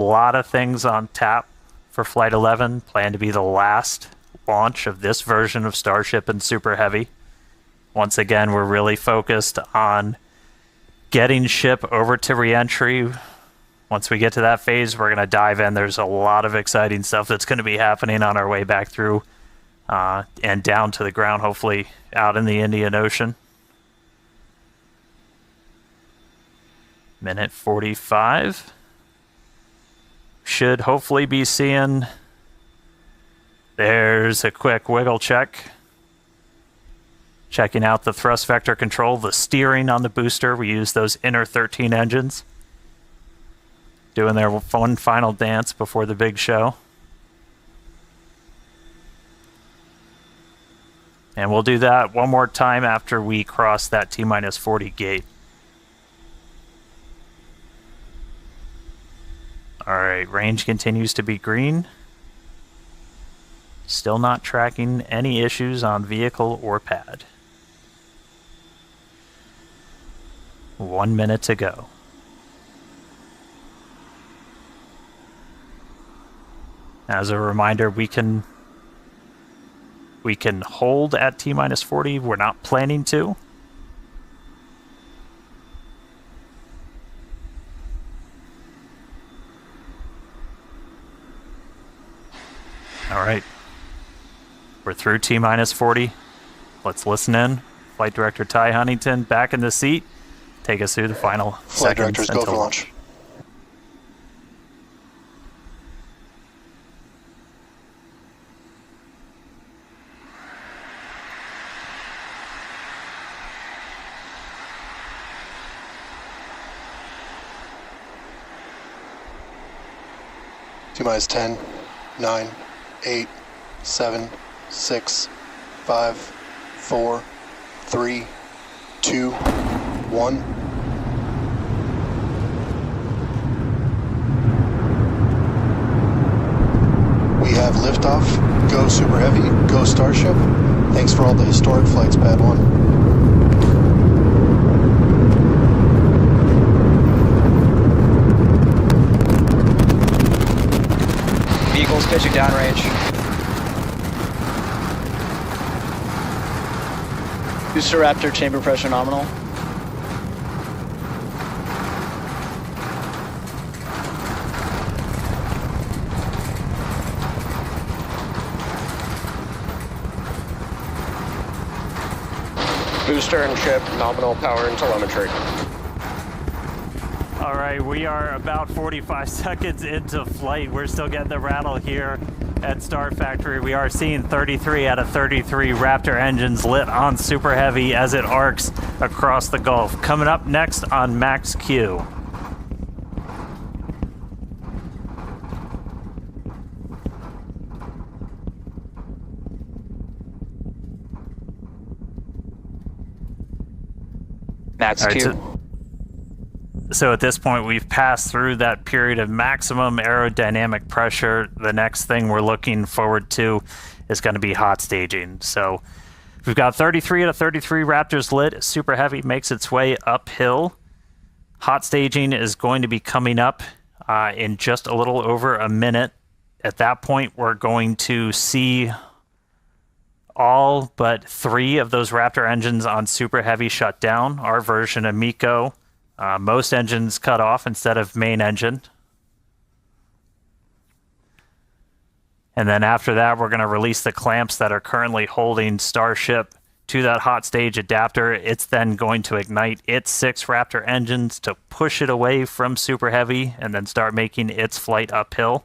A lot of things on tap for Flight 11. Planned to be the last launch of this version of Starship and Super Heavy. Once again, we're really focused on getting ship over to reentry. Once we get to that phase, we're going to dive in. There's a lot of exciting stuff that's going to be happening on our way back through and down to the ground, hopefully out in the Indian Ocean. Minute 45. Should hopefully be seeing... There's a quick wiggle check. Checking out the thrust vector control, the steering on the booster. We use those inner 13 engines. Doing their one final dance before the big show. And we'll do that one more time after we cross that T-minus 40 gate. Alright, range continues to be green. Still not tracking any issues on vehicle or pad. 1 minute to go. As a reminder, we can hold at T-minus 40. We're not planning to. All right. We're through T-minus 40. Let's listen in. Flight Director Ty Huntington back in the seat. Take us through the final Flight seconds Directors, go for launch. T-minus 10, 9, 8, 7, 6, 5, 4, 3, 2, 1. We have liftoff. Go Super Heavy. Go Starship. Thanks for all the historic flights, Pad 1. Vehicles pitching downrange. Booster Raptor chamber pressure nominal. Booster and ship, nominal power and telemetry. All right, we are about 45 seconds into flight. We're still getting the rattle here at Star Factory. We are seeing 33 out of 33 Raptor engines lit on Super Heavy as it arcs across the Gulf. Coming up next on Max Q. Max All right, Q. So at this point, we've passed through that period of maximum aerodynamic pressure. The next thing we're looking forward to is going to be hot staging. So we've got 33 out of 33 Raptors lit. Super Heavy makes its way uphill. Hot staging is going to be coming up in just a little over a minute. At that point, we're going to see all but 3 of those Raptor engines on Super Heavy shut down. Our version of MECO. Most engines cut off instead of main engine. And then after that, we're going to release the clamps that are currently holding Starship to that hot stage adapter. It's then going to ignite its 6 Raptor engines to push it away from Super Heavy and then start making its flight uphill.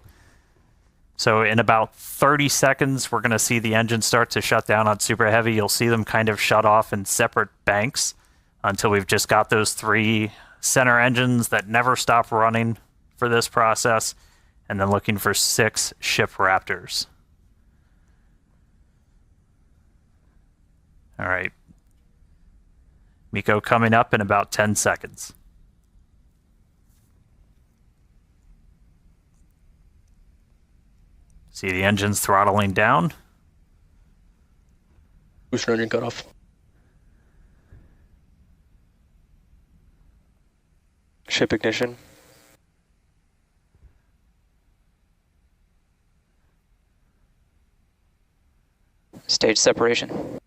So in about 30 seconds, we're going to see the engines start to shut down on Super Heavy. You'll see them kind of shut off in separate banks until we've just got those 3 center engines that never stop running for this process, and then looking for 6 ship Raptors. All right. MECO coming up in about 10 seconds. See the engines throttling down. Booster engine cutoff. Ship ignition. Stage separation.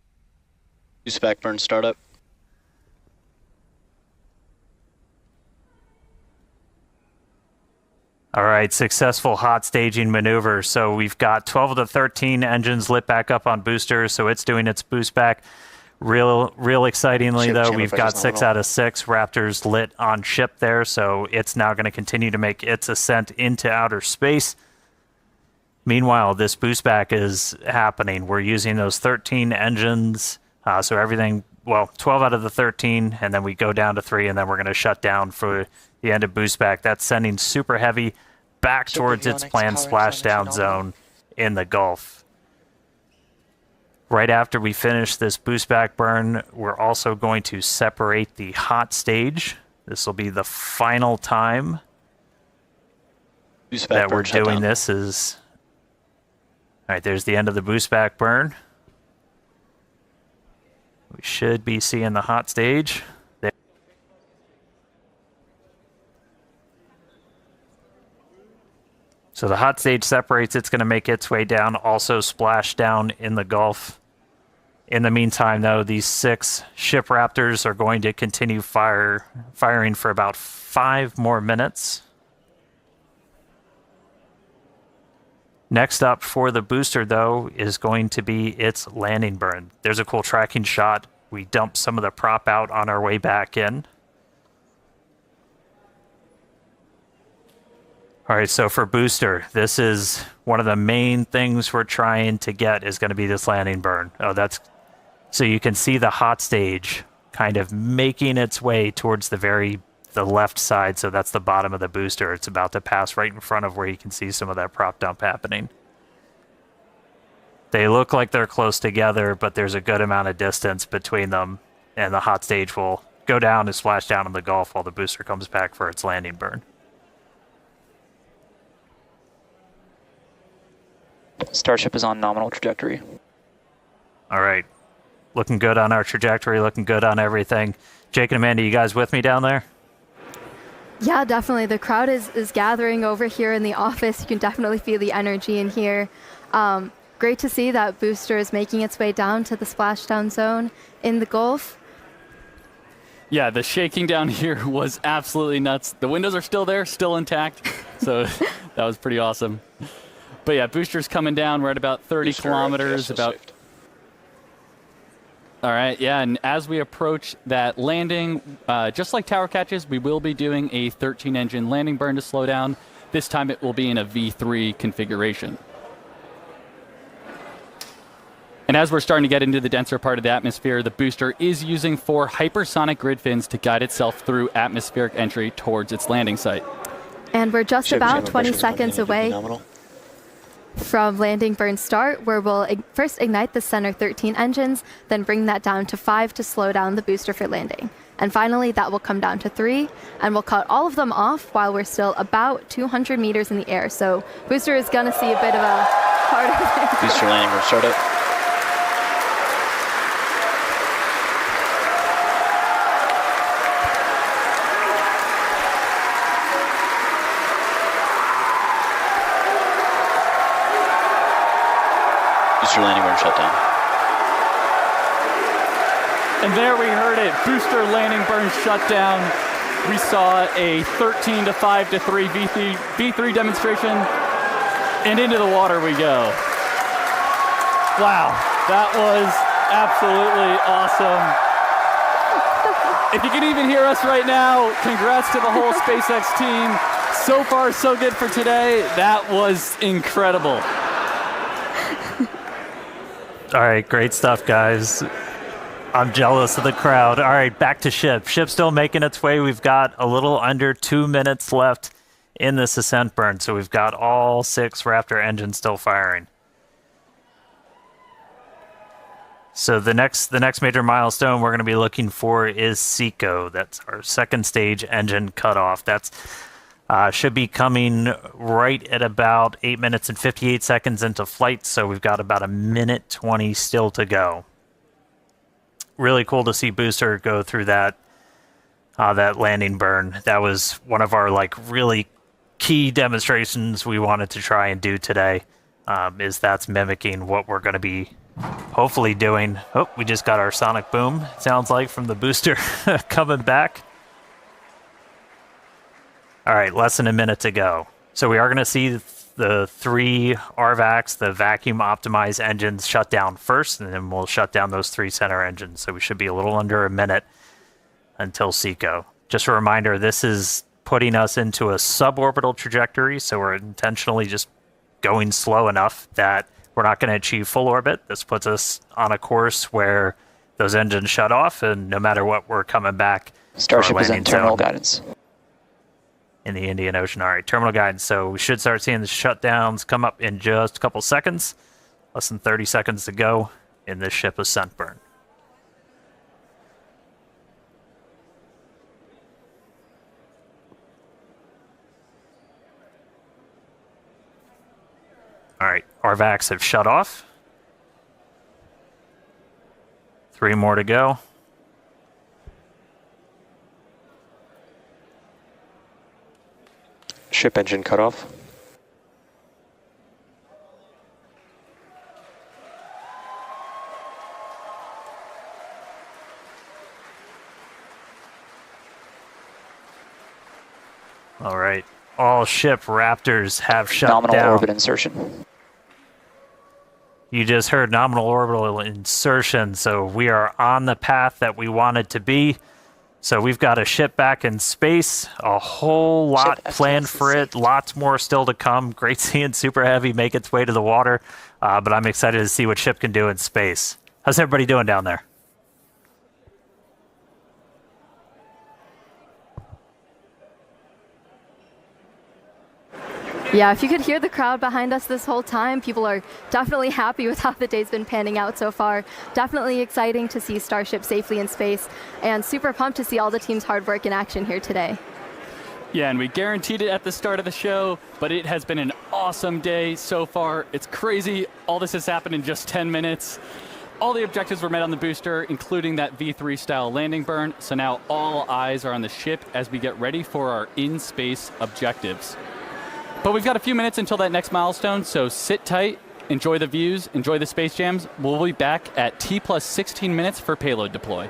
Boost back burn startup. All right, successful hot staging maneuver. So we've got 12 of the 13 engines lit back up on boosters, so it's doing its boost back. Real excitingly, Ship though, chamber we've got pressure's 6 nominal. out of 6 Raptors lit on ship there, so it's now going to continue to make its ascent into outer space. Meanwhile, this boost back is happening. We're using those 13 engines, so everything, well, 12 out of the 13, and then we go down to 3, and then we're going to shut down for the end of boost back. That's sending Super Heavy back towards its planned splashdown zone in the Gulf. Right after we finish this boost back burn, we're also going to separate the hot stage. This will be the final time Boost back that burn we're shut doing down. this. Is all right, there's the end of the boost back burn. We should be seeing the hot stage. There. So the hot stage separates. It's going to make its way down, also splash down in the Gulf. In the meantime, though, these 6 ship Raptors are going to continue firing for about 5 more minutes. Next up for the booster, though, is going to be its landing burn. There's a cool tracking shot. We dumped some of the prop out on our way back in. All right, so for booster, this is one of the main things we're trying to get is going to be this landing burn. Oh, that's so you can see the hot stage kind of making its way towards the left side. So that's the bottom of the booster. It's about to pass right in front of where you can see some of that prop dump happening. They look like they're close together, but there's a good amount of distance between them, and the hot stage will go down and splash down in the Gulf while the booster comes back for its landing burn. Starship is on nominal trajectory. All right. Looking good on our trajectory, looking good on everything. Jake and Amanda, you guys with me down there? Yeah, definitely. The crowd is gathering over here in the office. You can definitely feel the energy in here. Great to see that booster is making its way down to the splashdown zone in the Gulf. Yeah, the shaking down here was absolutely nuts. The windows are still there, still intact. So that was pretty awesome. But yeah, booster's coming down. We're at about 30 Booster kilometers. FPSO saved. All right, yeah, and as we approach that landing, just like tower catches, we will be doing a 13-engine landing burn to slow down. This time it will be in a V3 configuration. And as we're starting to get into the denser part of the atmosphere, the booster is using 4 hypersonic grid fins to guide itself through atmospheric entry towards its landing site. And we're just Ship about chamber 20 pressure's seconds maintaining away nominal. from landing burn start, where we'll first ignite the center 13 engines, then bring that down to 5 to slow down the booster for landing. And finally, that will come down to 3, and we'll cut all of them off while we're still about 200 meters in the air. So booster is going to see a bit of a harder landing. Booster landing burn startup. Booster landing burn shut down. And there we heard it, booster landing burn shut down. We saw a 13 to 5 to 3 V3 demonstration, and into the water we go. Wow, that was absolutely awesome. If you can even hear us right now, congrats to the whole SpaceX team. So far, so good for today. That was incredible. All right, great stuff, guys. I'm jealous of the crowd. All right, back to ship. Ship's still making its way. We've got a little under 2 minutes left in this ascent burn, so we've got all 6 Raptor engines still firing. So the next major milestone we're going to be looking for is SECO. That's our second stage engine cutoff. That's should be coming right at about 8 minutes and 58 seconds into flight, so we've got about 1:20 still to go. Really cool to see booster go through that landing burn. That was one of our really key demonstrations we wanted to try and do today. That's mimicking what we're going to be hopefully doing. Oh, we just got our sonic boom, sounds like, from the booster coming back. All right, less than a minute to go. So we are going to see the 3 RVACs, the vacuum optimized engines, shut down first, and then we'll shut down those 3 center engines. So we should be a little under a minute until SECO. Just a reminder, this is putting us into a suborbital trajectory, so we're intentionally just going slow enough that we're not going to achieve full orbit. This puts us on a course where those engines shut off, and no matter what, we're coming back. Starship is in terminal guidance. In the Indian Ocean. All right, terminal guidance. So we should start seeing the shutdowns come up in just a couple seconds. Less than 30 seconds to go in this ship ascent burn. All right, RVACs have shut off. 3 more to go. Ship engine cut off. All right, all ship Raptors have shut down. Nominal orbit insertion. You just heard nominal orbital insertion, so we are on the path that we wanted to be. So we've got a ship back in space, a whole lot planned for it, lots more still to come. Great seeing Super Heavy make its way to the water, but I'm excited to see what ship can do in space. How's everybody doing down there? Yeah, if you could hear the crowd behind us this whole time, people are definitely happy with how the day's been panning out so far. Definitely exciting to see Starship safely in space, and super pumped to see all the team's hard work in action here today. Yeah, and we guaranteed it at the start of the show, but it has been an awesome day so far. It's crazy. All this has happened in just 10 minutes. All the objectives were met on the booster, including that V3 style landing burn. So now all eyes are on the ship as we get ready for our in-space objectives. But we've got a few minutes until that next milestone, so sit tight, enjoy the views, enjoy the space jams. We'll be back at T plus 16 minutes for payload deploy.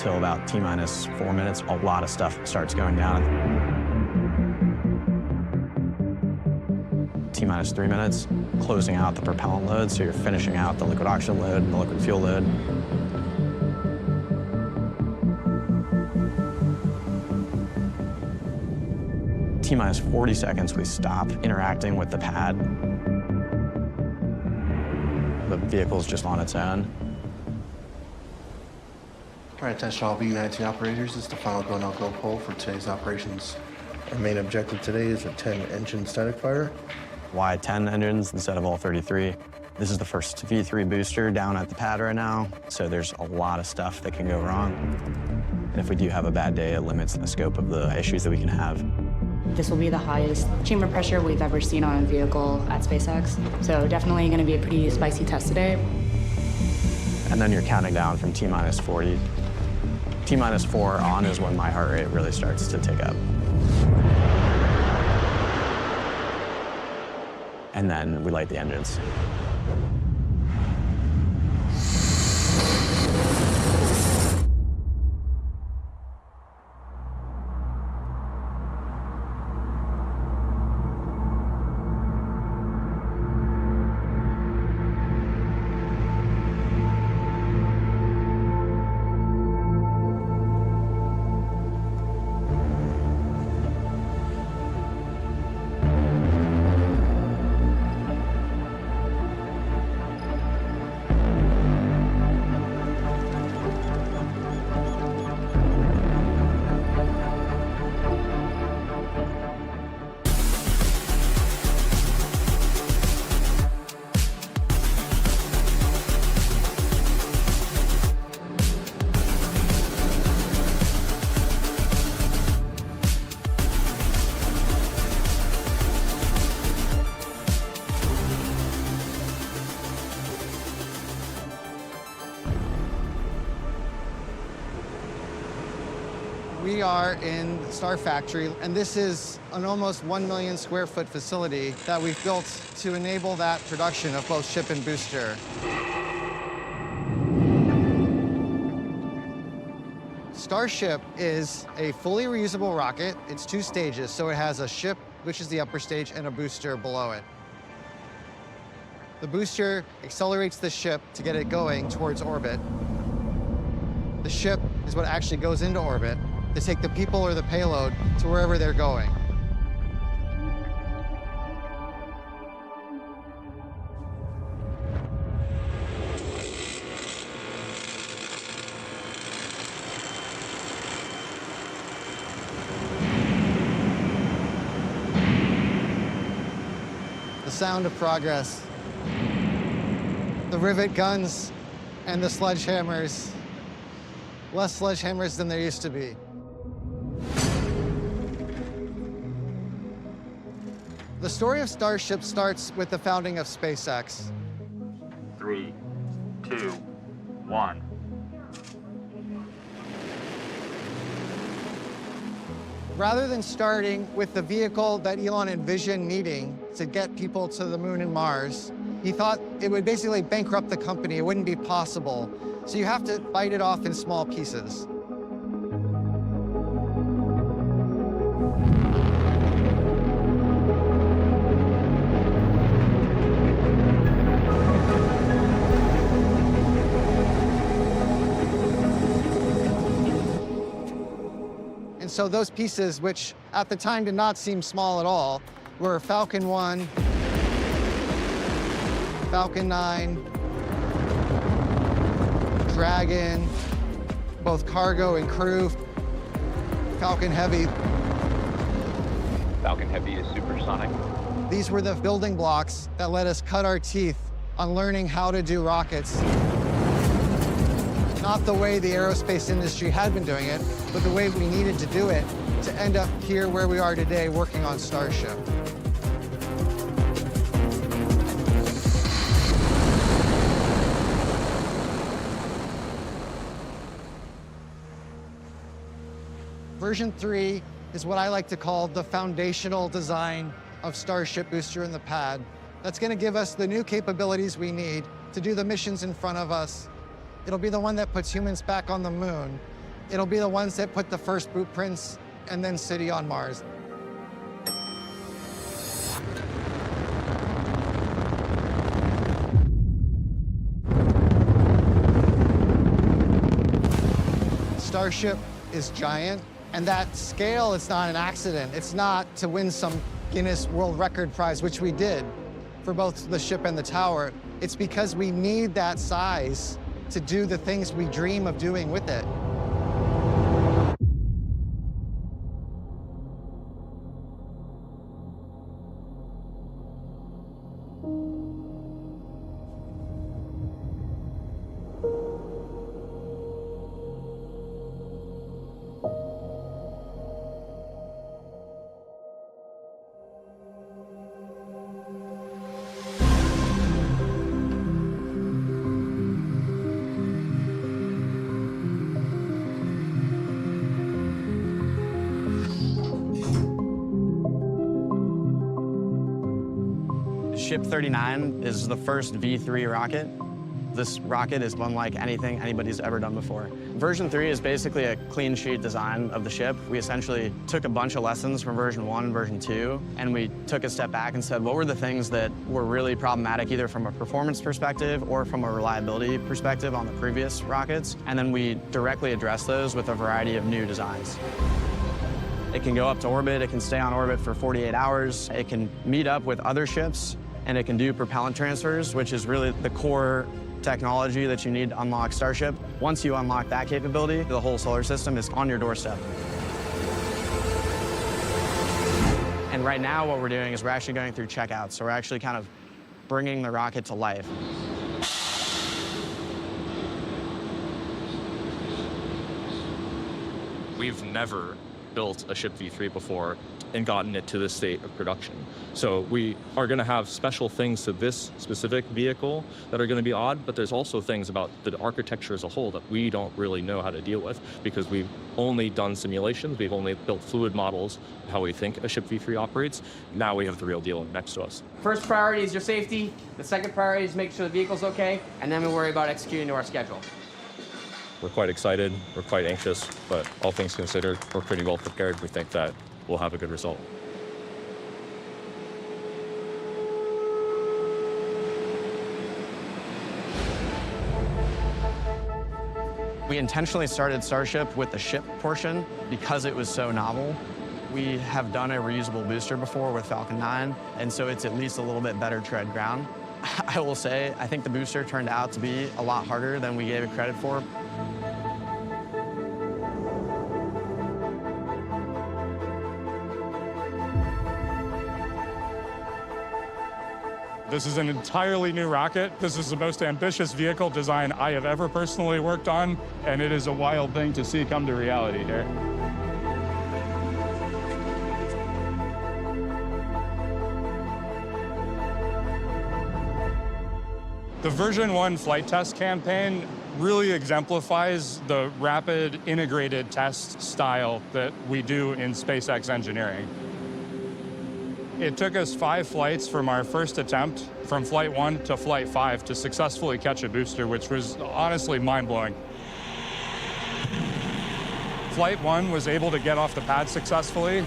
until about T-minus 4 minutes. A lot of stuff starts going down. T-minus 3 minutes, closing out the propellant load, so you're finishing out the liquid oxygen load and the liquid fuel load. T-minus 40 seconds, we stop interacting with the pad. The vehicle's just on its own. All right, attention all B-19 operators. This is the final go, no-go poll for today's operations. Our main objective today is a 10-engine static fire. Why 10 engines instead of all 33? This is the first V3 booster down at the pad right now, so there's a lot of stuff that can go wrong. And if we do have a bad day, it limits the scope of the issues that we can have. This will be the highest chamber pressure we've ever seen on a vehicle at SpaceX, so definitely going to be a pretty spicy test today. And then you're counting down from T-minus 40. T-minus 4 on is when my heart rate really starts to tick up. And then we light the engines. We are in the Star Factory, and this is an almost 1 million square foot facility that we've built to enable that production of both ship and booster. Starship is a fully reusable rocket. It's 2 stages, so it has a ship, which is the upper stage, and a booster below it. The booster accelerates the ship to get it going towards orbit. The ship is what actually goes into orbit to take the people or the payload to wherever they're going. The sound of progress. The rivet guns and the sledgehammers. Less sledgehammers than there used to be. The story of Starship starts with the founding of SpaceX. 3, 2, 1. Rather than starting with the vehicle that Elon envisioned needing to get people to the moon and Mars, he thought it would basically bankrupt the company. It wouldn't be possible. So you have to bite it off in small pieces. And so those pieces, which at the time did not seem small at all, were Falcon 1, Falcon 9, Dragon, both cargo and crew, Falcon Heavy. Falcon Heavy is supersonic. These were the building blocks that let us cut our teeth on learning how to do rockets. Not the way the aerospace industry had been doing it, but the way we needed to do it to end up here where we are today working on Starship. Version 3 is what I like to call the foundational design of Starship booster and the pad. That's going to give us the new capabilities we need to do the missions in front of us. It'll be the one that puts humans back on the moon. It'll be the ones that put the first boot prints and then city on Mars. Starship is giant, and that scale is not an accident. It's not to win some Guinness World Record prize, which we did for both the ship and the tower. It's because we need that size to do the things we dream of doing with it. Ship 39 is the first V3 rocket. This rocket is unlike anything anybody's ever done before. Version 3 is basically a clean sheet design of the ship. We essentially took a bunch of lessons from version 1 and version 2, and we took a step back and said, what were the things that were really problematic, either from a performance perspective or from a reliability perspective on the previous rockets? And then we directly addressed those with a variety of new designs. It can go up to orbit, it can stay on orbit for 48 hours, it can meet up with other ships, and it can do propellant transfers, which is really the core technology that you need to unlock Starship. Once you unlock that capability, the whole solar system is on your doorstep. And right now what we're doing is we're actually going through checkouts, so we're actually kind of bringing the rocket to life. We've never built a Ship V3 before and gotten it to this state of production. So we are going to have special things to this specific vehicle that are going to be odd, but there's also things about the architecture as a whole that we don't really know how to deal with because we've only done simulations, we've only built fluid models of how we think a Ship V3 operates. Now we have the real deal next to us. First priority is your safety, the second priority is make sure the vehicle's okay, and then we worry about executing to our schedule. We're quite excited, we're quite anxious, but all things considered, we're pretty well prepared. We think that we'll have a good result. We intentionally started Starship with the ship portion because it was so novel. We have done a reusable booster before with Falcon 9, and so it's at least a little bit better tread ground. I will say, I think the booster turned out to be a lot harder than we gave it credit for. This is an entirely new rocket. This is the most ambitious vehicle design I have ever personally worked on, and it is a wild thing to see come to reality here. The version 1 flight test campaign really exemplifies the rapid integrated test style that we do in SpaceX engineering. It took us 5 flights from our first attempt, from Flight 1 to Flight 5, to successfully catch a booster, which was honestly mind-blowing. Flight 1 was able to get off the pad successfully.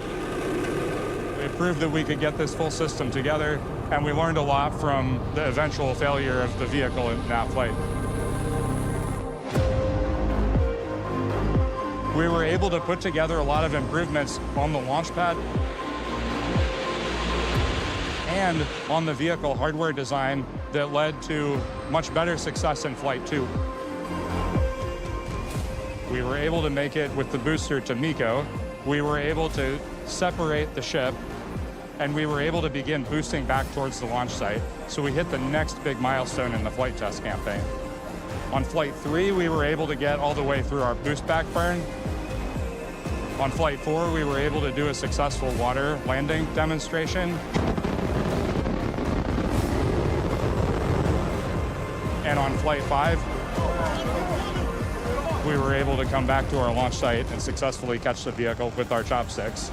It proved that we could get this full system together, and we learned a lot from the eventual failure of the vehicle in that flight. We were able to put together a lot of improvements on the launch pad and on the vehicle hardware design that led to much better success in Flight 2. We were able to make it with the booster to MECO. We were able to separate the ship, and we were able to begin boosting back towards the launch site. So we hit the next big milestone in the flight test campaign. On Flight 3, we were able to get all the way through our boost back burn. On Flight 4, we were able to do a successful water landing demonstration. And on Flight 5, we were able to come back to our launch site and successfully catch the vehicle with our chopsticks.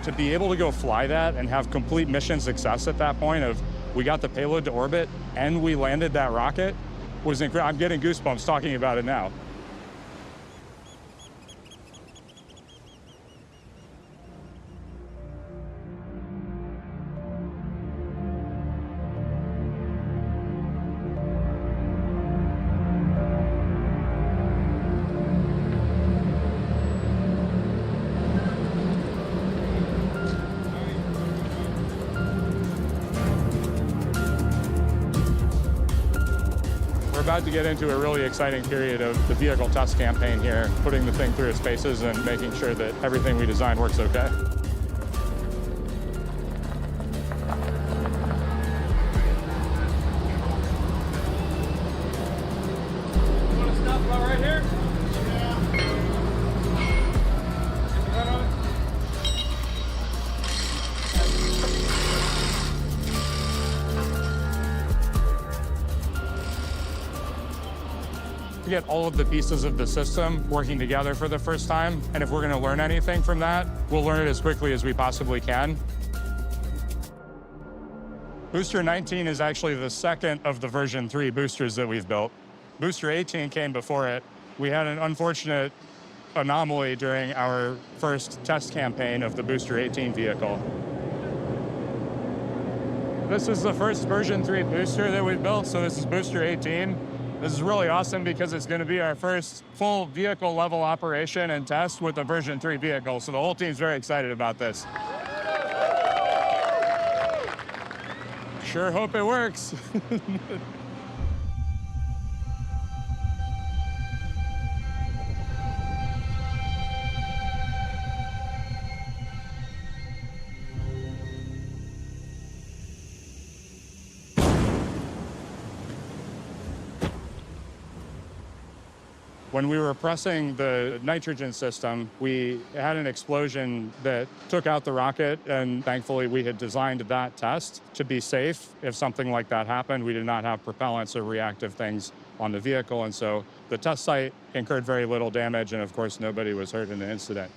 To be able to go fly that and have complete mission success at that point of we got the payload to orbit and we landed that rocket was incredible. I'm getting goosebumps talking about it now. We're about to get into a really exciting period of the vehicle test campaign here, putting the thing through its paces and making sure that everything we designed works okay. Get all of the pieces of the system working together for the first time. And if we're going to learn anything from that, we'll learn it as quickly as we possibly can. Booster 19 is actually the second of the version 3 boosters that we've built. Booster 18 came before it. We had an unfortunate anomaly during our first test campaign of the Booster 18 vehicle. This is the first version 3 booster that we've built, so this is Booster 18. This is really awesome because it's going to be our first full vehicle level operation and test with a version 3 vehicle. So the whole team's very excited about this. Sure hope it works. When we were pressing the nitrogen system, we had an explosion that took out the rocket, and thankfully we had designed that test to be safe. If something like that happened, we did not have propellants or reactive things on the vehicle, and so the test site incurred very little damage, and of course nobody was hurt in the incident.